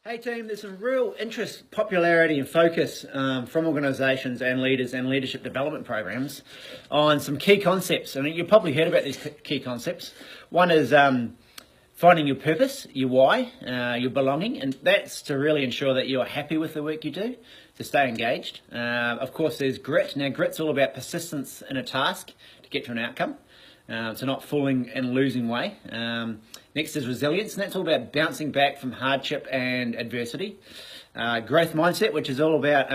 Hey team, there's some real interest, popularity and focus from organisations and leaders and leadership development programs on some key concepts. I mean, you've probably heard about these key concepts. One is finding your purpose, your why, your belonging, and that's to really ensure that you're happy with the work you do, to stay engaged. Of course, there's grit. Now, grit's all about persistence in a task to get to an outcome. So not falling and losing way. Next is resilience, and that's all about bouncing back from hardship and adversity. Growth mindset, which is all about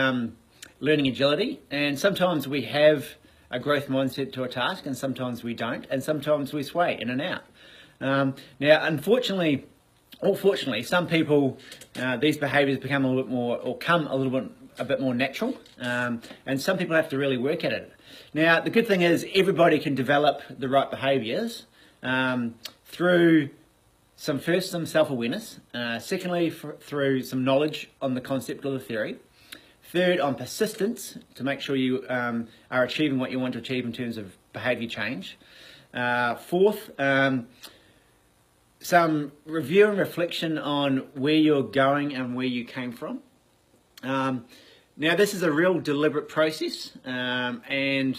learning agility. And sometimes we have a growth mindset to a task, and sometimes we don't, and sometimes we sway in and out. Now, unfortunately, or fortunately, some people, these behaviours become a little bit more, or come a bit more natural, and some people have to really work at it. Now, the good thing is everybody can develop the right behaviours through some self-awareness, secondly through some knowledge on the concept or the theory, third on persistence to make sure you are achieving what you want to achieve in terms of behaviour change, fourth, some review and reflection on where you're going and where you came from. Now, this is a real deliberate process, and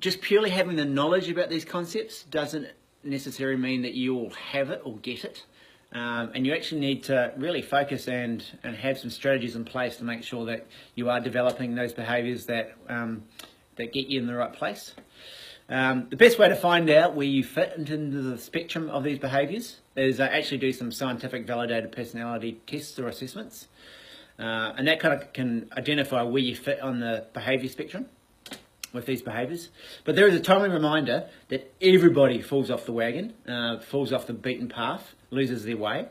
just purely having the knowledge about these concepts doesn't necessarily mean that you will have it or get it. And you actually need to really focus and have some strategies in place to make sure that you are developing those behaviours that get you in the right place. The best way to find out where you fit into the spectrum of these behaviours is actually do some scientific validated personality tests or assessments. And that kind of can identify where you fit on the behaviour spectrum with these behaviours. But there is a timely reminder that everybody falls off the wagon, falls off the beaten path, loses their way.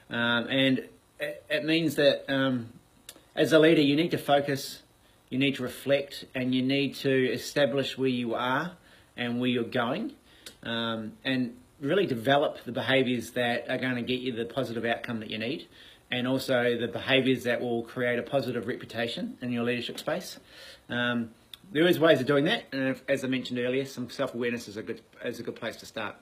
And it means that as a leader, you need to focus, you need to reflect, and you need to establish where you are and where you're going, and really develop the behaviours that are going to get you the positive outcome that you need, and also the behaviours that will create a positive reputation in your leadership space. There is ways of doing that, and as I mentioned earlier, some self-awareness is a good place to start.